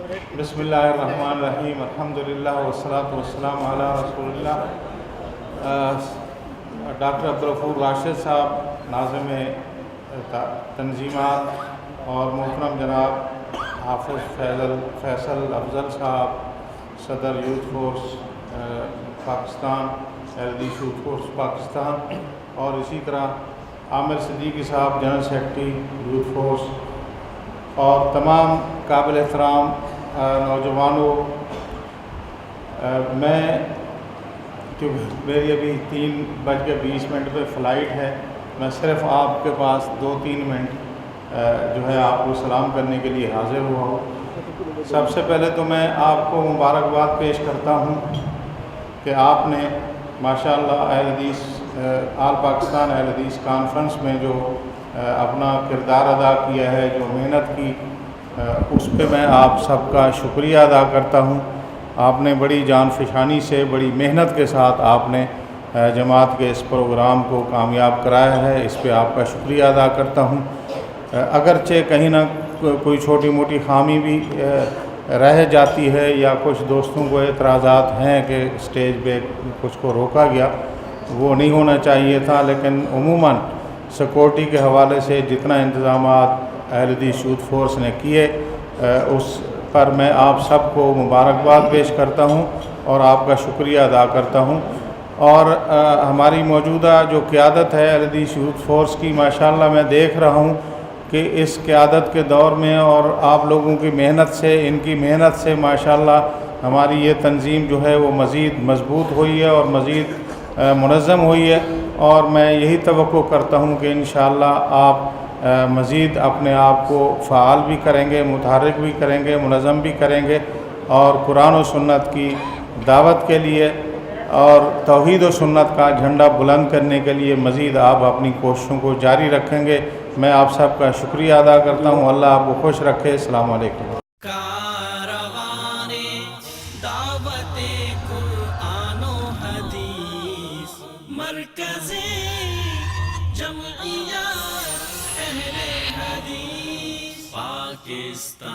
بسم اللہ الرحمن الرحیم، الحمدللہ والصلاۃ والسلام علی رسول اللہ۔ ڈاکٹر عبدالغفور راشد صاحب ناظم تنظیمات اور محترم جناب حافظ فیصل افضل صاحب صدر یوتھ فورس پاکستان، حدیث یوتھ فورس پاکستان، اور اسی طرح عامر صدیقی صاحب جنرل سیکرٹری یوتھ فورس، اور تمام قابل احترام نوجوانوں، میں میری ابھی 3:20 پہ فلائٹ ہے، میں صرف آپ کے پاس 2-3 منٹ جو ہے آپ کو سلام کرنے کے لیے حاضر ہوا ہوں۔ سب سے پہلے تو میں آپ کو مبارکباد پیش کرتا ہوں کہ آپ نے ماشاءاللہ اہل حدیث آل پاکستان اہل حدیث کانفرنس میں جو اپنا کردار ادا کیا ہے، جو محنت کی، اس پہ میں آپ سب کا شکریہ ادا کرتا ہوں۔ آپ نے بڑی جان فشانی سے، بڑی محنت کے ساتھ آپ نے جماعت کے اس پروگرام کو کامیاب کرایا ہے، اس پہ آپ کا شکریہ ادا کرتا ہوں۔ اگرچہ کہیں نہ کوئی چھوٹی موٹی خامی بھی رہ جاتی ہے یا کچھ دوستوں کو اعتراضات ہیں کہ اسٹیج پہ کچھ کو روکا گیا، وہ نہیں ہونا چاہیے تھا، لیکن عموماً سیکورٹی کے حوالے سے جتنا انتظامات اہل حدیث یوتھ فورس نے کیے، اس پر میں آپ سب کو مبارکباد پیش کرتا ہوں اور آپ کا شکریہ ادا کرتا ہوں۔ اور ہماری موجودہ جو قیادت ہے اہل حدیث یوتھ فورس کی، ماشاءاللہ میں دیکھ رہا ہوں کہ اس قیادت کے دور میں اور آپ لوگوں کی محنت سے، ان کی محنت سے ماشاءاللہ ہماری یہ تنظیم جو ہے وہ مزید مضبوط ہوئی ہے اور مزید منظم ہوئی ہے، اور میں یہی توقع کرتا ہوں کہ انشاءاللہ آپ مزید اپنے آپ کو فعال بھی کریں گے، متحرک بھی کریں گے، منظم بھی کریں گے، اور قرآن و سنت کی دعوت کے لیے اور توحید و سنت کا جھنڈا بلند کرنے کے لیے مزید آپ اپنی کوششوں کو جاری رکھیں گے۔ میں آپ سب کا شکریہ ادا کرتا ہوں۔ اللہ آپ کو خوش رکھے۔ السلام علیکم۔ کاروان دعوت قرآن و حدیث، مرکز جمعیت اہل حدیث پاکستان۔